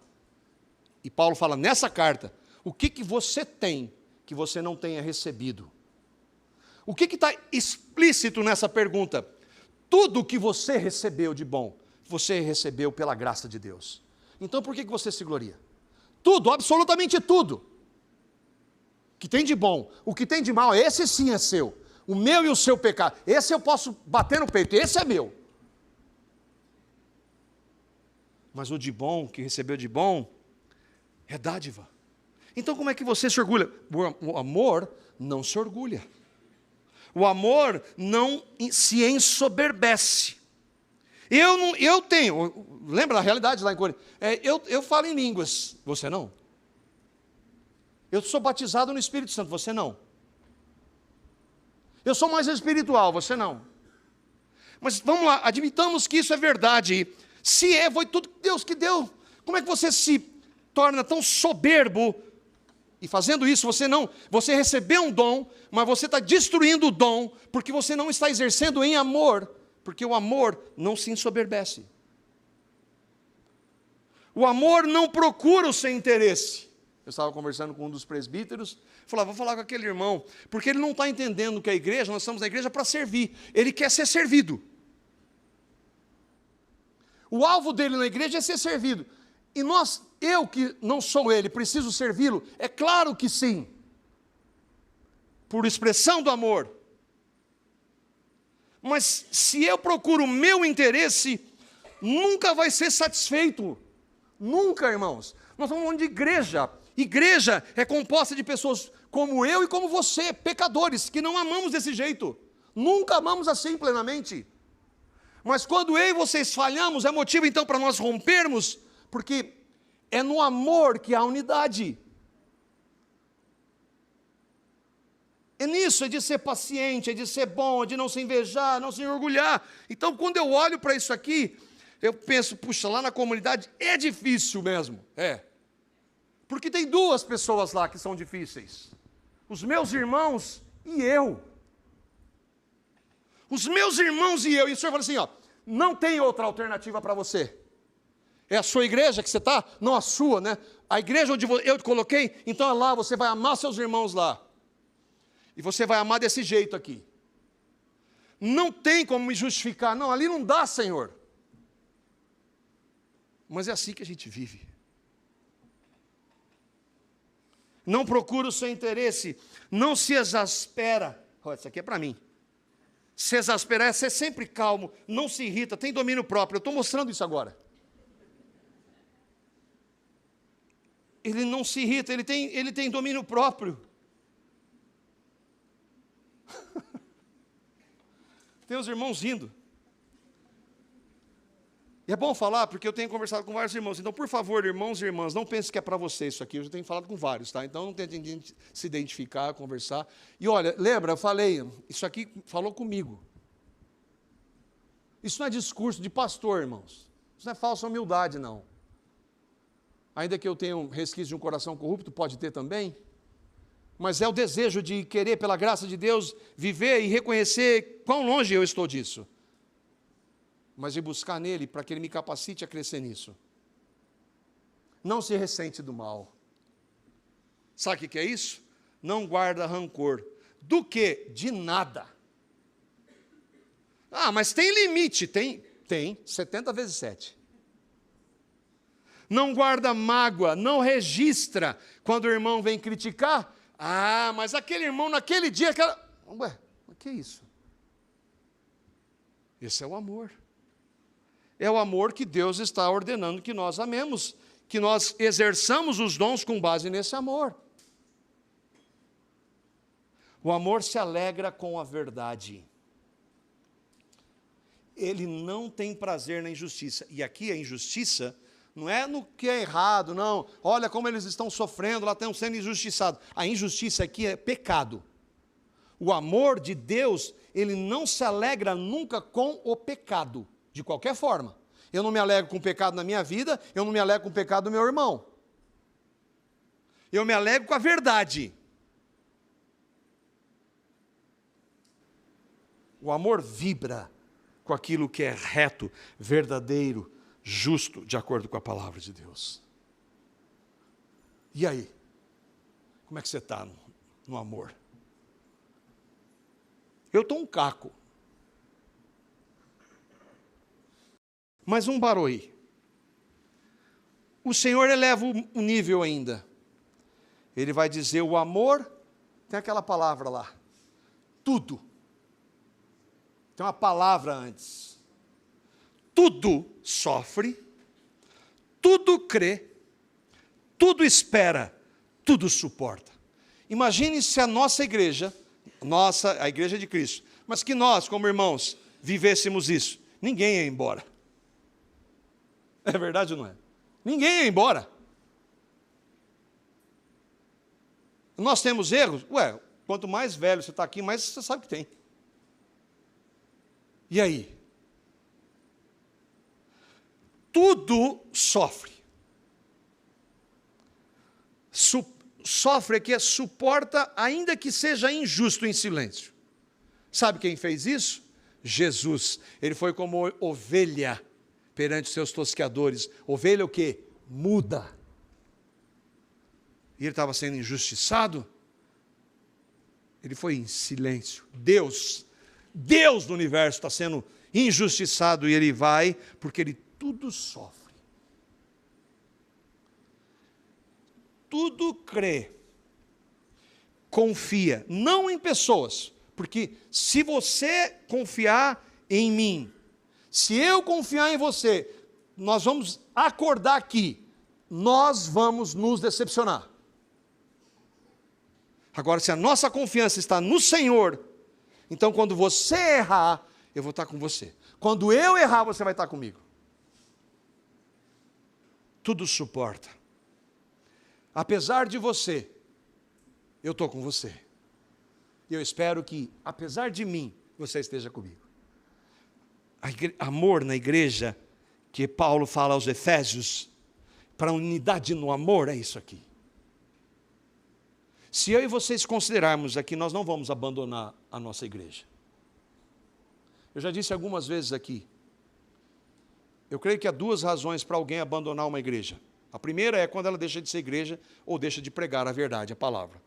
E Paulo fala nessa carta, o que você tem que você não tenha recebido? O que está explícito nessa pergunta? Tudo que você recebeu de bom, você recebeu pela graça de Deus. Então por que você se gloria? Tudo, absolutamente tudo. O que tem de bom, o que tem de mal, esse sim é seu. O meu e o seu pecado, esse eu posso bater no peito, esse é meu. Mas o de bom, que recebeu de bom, é dádiva. Então como é que você se orgulha? O amor não se orgulha. O amor não se ensoberbece. Eu tenho, lembra a realidade lá em Corinto? Eu falo em línguas, você não? Eu sou batizado no Espírito Santo, você não? Eu sou mais espiritual, você não? Mas vamos lá, admitamos que isso é verdade. Se foi tudo Deus que deu, como é que você se torna tão soberbo? E fazendo isso, você recebeu um dom, mas você está destruindo o dom, porque você não está exercendo em amor, porque o amor não se ensoberbece. O amor não procura o seu interesse. Eu estava conversando com um dos presbíteros, falava, vou falar com aquele irmão, porque ele não está entendendo que a igreja, nós estamos na igreja para servir, ele quer ser servido. O alvo dele na igreja é ser servido. E eu que não sou ele, preciso servi-lo? É claro que sim. Por expressão do amor. Mas se eu procuro o meu interesse, nunca vai ser satisfeito. Nunca, irmãos. Nós estamos falando de igreja. Igreja é composta de pessoas como eu e como você, pecadores, que não amamos desse jeito. Nunca amamos assim plenamente. Mas quando eu e vocês falhamos, é motivo então para nós rompermos, porque é no amor que há unidade. É nisso, é de ser paciente, é de ser bom, é de não se invejar, não se orgulhar. Então, quando eu olho para isso aqui, eu penso, puxa, lá na comunidade é difícil mesmo. É. Porque tem duas pessoas lá que são difíceis. Os meus irmãos e eu. Os meus irmãos e eu. E o Senhor fala assim, ó, não tem outra alternativa para você. É a sua igreja que você está? Não a sua, né? A igreja onde eu te coloquei, então é lá, você vai amar seus irmãos lá. E você vai amar desse jeito aqui. Não tem como me justificar. Não, ali não dá, Senhor. Mas é assim que a gente vive. Não procura o seu interesse. Não se exaspera. Olha, isso aqui é para mim. Se exasperar é ser sempre calmo. Não se irrita. Tem domínio próprio. Eu estou mostrando isso agora. Ele não se irrita. Ele tem domínio próprio. Tem os irmãos rindo. E é bom falar, porque eu tenho conversado com vários irmãos. Então, por favor, irmãos e irmãs, não pense que é para você isso aqui. Eu já tenho falado com vários, tá? Então, não tentem se identificar, conversar. E olha, lembra, eu falei, isso aqui falou comigo. Isso não é discurso de pastor, irmãos. Isso não é falsa humildade, não. Ainda que eu tenha um resquício de um coração corrupto, pode ter também. Mas é o desejo de querer, pela graça de Deus, viver e reconhecer quão longe eu estou disso. Mas de buscar nele para que ele me capacite a crescer nisso. Não se ressente do mal. Sabe o que é isso? Não guarda rancor. Do que? De nada. Ah, mas tem limite. Tem 70 vezes 7. Não guarda mágoa, não registra quando o irmão vem criticar. Ah, mas aquele irmão naquele dia... Ué, o que é isso? Esse é o amor. É o amor que Deus está ordenando que nós amemos, que nós exerçamos os dons com base nesse amor. O amor se alegra com a verdade. Ele não tem prazer na injustiça. E aqui a injustiça não é no que é errado, não. Olha como eles estão sofrendo, lá estão sendo injustiçados. A injustiça aqui é pecado. O amor de Deus, ele não se alegra nunca com o pecado, de qualquer forma. Eu não me alegro com o pecado na minha vida, eu não me alegro com o pecado do meu irmão. Eu me alegro com a verdade. O amor vibra com aquilo que é reto, verdadeiro, justo, de acordo com a palavra de Deus. E aí? Como é que você está no amor? Eu estou um caco. Mas um baroi. O Senhor eleva o nível ainda. Ele vai dizer, o amor, tem aquela palavra lá, tudo. Tem uma palavra antes. Tudo sofre, tudo crê, tudo espera, tudo suporta. Imagine se a nossa igreja, a igreja de Cristo, mas que nós, como irmãos, vivêssemos isso. Ninguém ia embora. É verdade ou não é? Ninguém ia embora. Nós temos erros? Ué, quanto mais velho você está aqui, mais você sabe que tem. E aí? Tudo sofre. Sofre aqui, suporta, ainda que seja injusto em silêncio. Sabe quem fez isso? Jesus. Ele foi como ovelha perante seus tosqueadores. Ovelha o quê? Muda. e ele estava sendo injustiçado, ele foi em silêncio. Deus do universo está sendo injustiçado e ele vai, porque ele tudo sofre. Tudo crê, confia, não em pessoas, porque se você confiar em mim, se eu confiar em você, nós vamos acordar aqui, nós vamos nos decepcionar. Agora, se a nossa confiança está no Senhor, então quando você errar, eu vou estar com você. Quando eu errar, você vai estar comigo. Tudo suporta. Apesar de você, eu estou com você. E eu espero que, apesar de mim, você esteja comigo. Amor na igreja, que Paulo fala aos Efésios, para a unidade no amor, é isso aqui. Se eu e vocês considerarmos aqui, nós não vamos abandonar a nossa igreja. Eu já disse algumas vezes aqui, eu creio que há duas razões para alguém abandonar uma igreja. A primeira é quando ela deixa de ser igreja ou deixa de pregar a verdade, a palavra.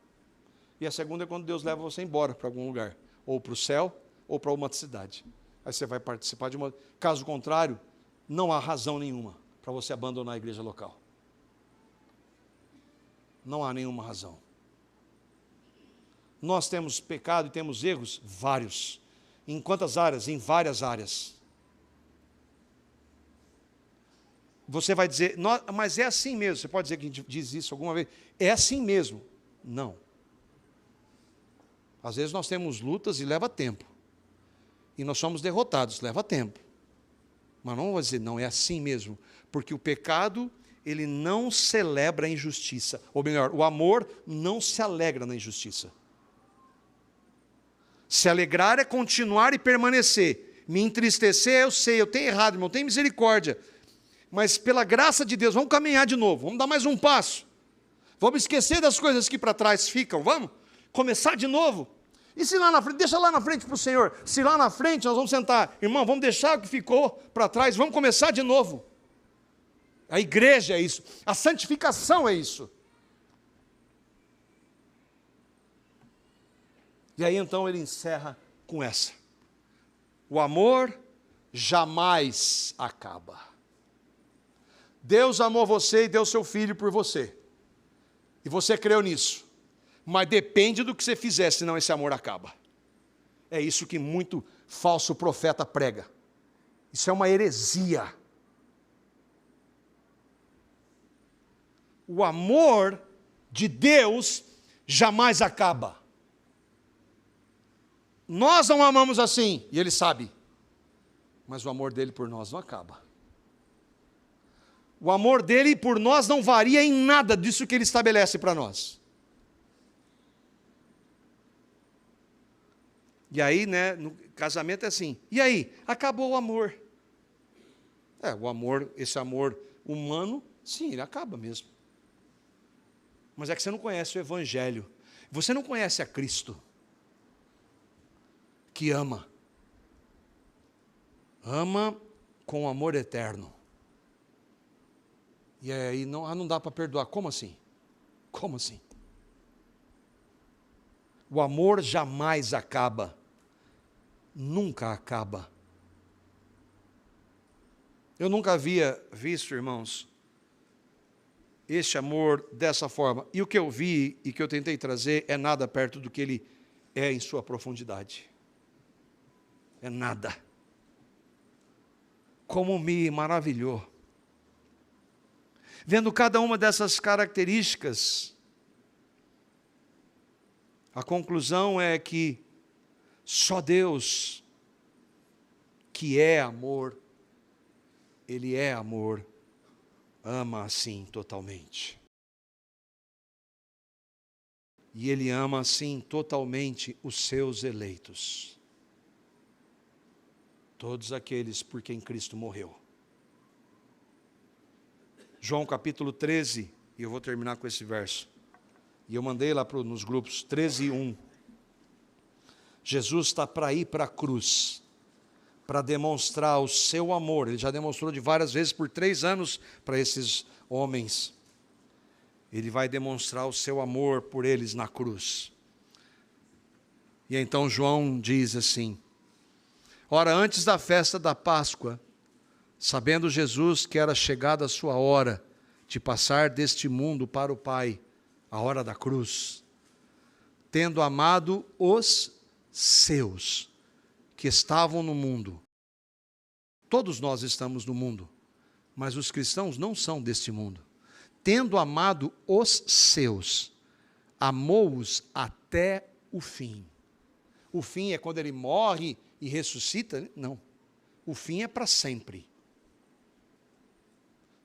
E a segunda é quando Deus leva você embora para algum lugar, ou para o céu, ou para uma cidade. Aí você vai participar de uma... Caso contrário, não há razão nenhuma para você abandonar a igreja local. Não há nenhuma razão. Nós temos pecado e temos erros? Vários. Em quantas áreas? Em várias áreas. Você vai dizer, mas é assim mesmo. Você pode dizer que a gente diz isso alguma vez? É assim mesmo. Não. Às vezes nós temos lutas e leva tempo. E nós somos derrotados, leva tempo. Mas não vou dizer, não, é assim mesmo. Porque o pecado, ele não celebra a injustiça. Ou melhor, o amor não se alegra na injustiça. Se alegrar é continuar e permanecer. Me entristecer, eu sei, eu tenho errado, irmão, tenho misericórdia. Mas pela graça de Deus, vamos caminhar de novo, vamos dar mais um passo. Vamos esquecer das coisas que para trás ficam, vamos? Começar de novo. E se lá na frente, deixa lá na frente para o Senhor. Se lá na frente nós vamos sentar, irmão, vamos deixar o que ficou para trás, vamos começar de novo. A igreja é isso, a santificação é isso. E aí então ele encerra com essa. O amor jamais acaba. Deus amou você e deu seu filho por você. E você creu nisso. Mas depende do que você fizer, senão esse amor acaba. É isso que muito falso profeta prega. Isso é uma heresia. O amor de Deus jamais acaba. Nós não amamos assim, e Ele sabe. Mas o amor dele por nós não acaba. O amor dele por nós não varia em nada disso que ele estabelece para nós. E aí, né, no casamento é assim. E aí? Acabou o amor. O amor, esse amor humano, sim, ele acaba mesmo. Mas é que você não conhece o Evangelho. Você não conhece a Cristo, que ama. Ama com amor eterno. E aí não dá para perdoar. Como assim? Como assim? O amor jamais acaba. Nunca acaba. Eu nunca havia visto, irmãos, este amor dessa forma. E o que eu vi e que eu tentei trazer é nada perto do que ele é em sua profundidade. É nada. Como me maravilhou. Vendo cada uma dessas características, a conclusão é que só Deus, que é amor, Ele é amor, ama assim totalmente. E Ele ama assim totalmente os seus eleitos. Todos aqueles por quem Cristo morreu. João capítulo 13, e eu vou terminar com esse verso. E eu mandei lá nos grupos 13:1. Jesus está para ir para a cruz, para demonstrar o seu amor. Ele já demonstrou de várias vezes por 3 anos para esses homens. Ele vai demonstrar o seu amor por eles na cruz. E então João diz assim: ora, antes da festa da Páscoa, sabendo Jesus que era chegada a sua hora de passar deste mundo para o Pai, a hora da cruz, tendo amado os seus que estavam no mundo. Todos nós estamos no mundo, mas os cristãos não são deste mundo. Tendo amado os seus, amou-os até o fim. O fim é quando ele morre e ressuscita? Não. O fim é para sempre.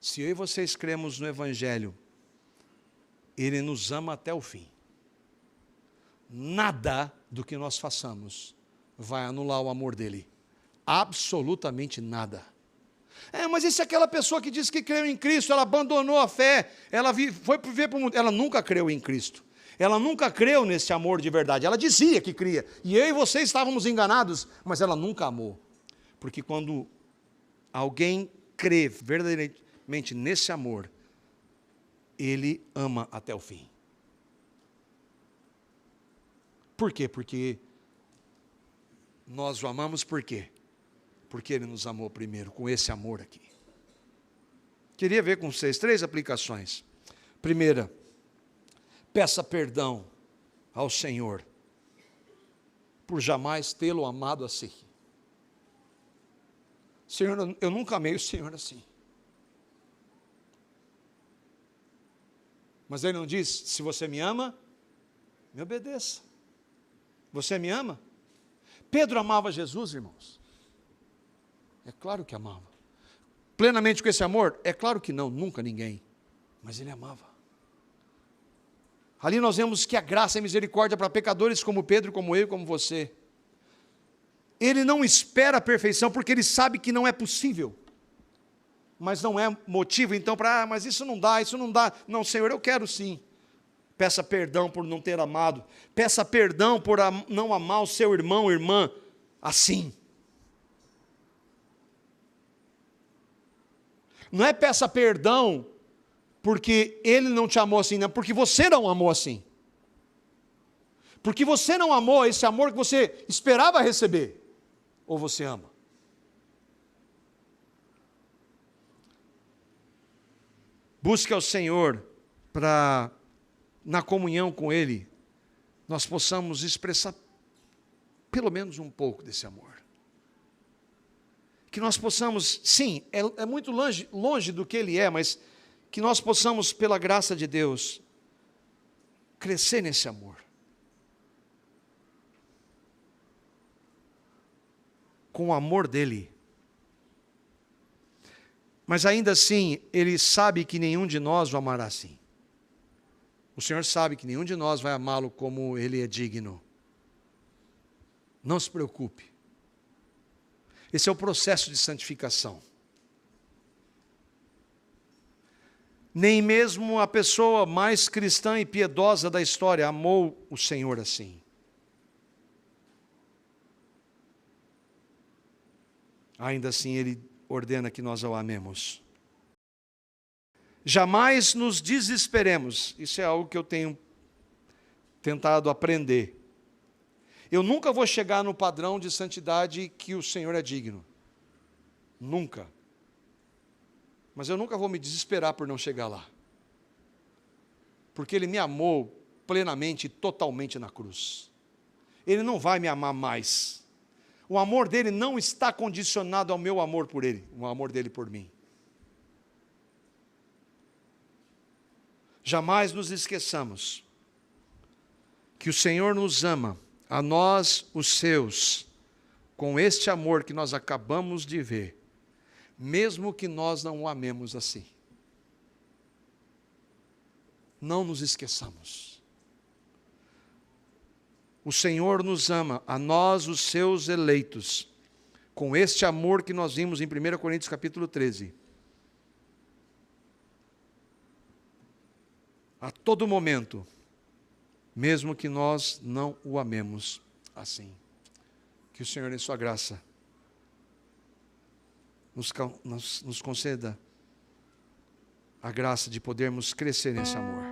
Se eu e vocês cremos no Evangelho, ele nos ama até o fim. Nada do que nós façamos vai anular o amor dele. Absolutamente nada. Mas e se aquela pessoa que diz que creu em Cristo, ela abandonou a fé, ela foi viver para o mundo, ela nunca creu em Cristo. Ela nunca creu nesse amor de verdade. Ela dizia que cria. E eu e você estávamos enganados, mas ela nunca amou. Porque quando alguém crê verdadeiramente nesse amor, ele ama até o fim. Por quê? Porque nós o amamos por quê? Porque ele nos amou primeiro, com esse amor aqui. Queria ver com vocês 3 aplicações. Primeira, peça perdão ao Senhor por jamais tê-lo amado assim. Senhor, eu nunca amei o Senhor assim. Mas ele não diz: se você me ama, me obedeça. Você me ama? Pedro amava Jesus, irmãos? É claro que amava. Plenamente com esse amor? É claro que não, nunca ninguém. Mas ele amava. Ali nós vemos que a graça e a misericórdia para pecadores como Pedro, como eu, como você. Ele não espera a perfeição porque ele sabe que não é possível. Mas não é motivo então para, mas isso não dá, isso não dá. Não, Senhor, eu quero sim. Peça perdão por não ter amado. Peça perdão por não amar o seu irmão ou irmã assim. Não é peça perdão porque ele não te amou assim, não, porque você não amou assim. Porque você não amou esse amor que você esperava receber. Ou você ama? Busque ao Senhor para, na comunhão com Ele, nós possamos expressar pelo menos um pouco desse amor. Que nós possamos, sim, é muito longe do que Ele é, mas que nós possamos, pela graça de Deus, crescer nesse amor. Com o amor dEle. Mas ainda assim, Ele sabe que nenhum de nós o amará assim. O Senhor sabe que nenhum de nós vai amá-lo como Ele é digno. Não se preocupe. Esse é o processo de santificação. Nem mesmo a pessoa mais cristã e piedosa da história amou o Senhor assim. Ainda assim, Ele ordena que nós o amemos. Jamais nos desesperemos. Isso é algo que eu tenho tentado aprender. Eu nunca vou chegar no padrão de santidade que o Senhor é digno. Nunca. Mas eu nunca vou me desesperar por não chegar lá. Porque Ele me amou plenamente e totalmente na cruz. Ele não vai me amar mais. O amor dele não está condicionado ao meu amor por Ele, o amor dele por mim. Jamais nos esqueçamos que o Senhor nos ama, a nós, os seus, com este amor que nós acabamos de ver, mesmo que nós não o amemos assim. Não nos esqueçamos. O Senhor nos ama, a nós, os seus eleitos, com este amor que nós vimos em 1 Coríntios capítulo 13. A todo momento, mesmo que nós não o amemos assim. Que o Senhor, em sua graça, nos conceda a graça de podermos crescer nesse amor.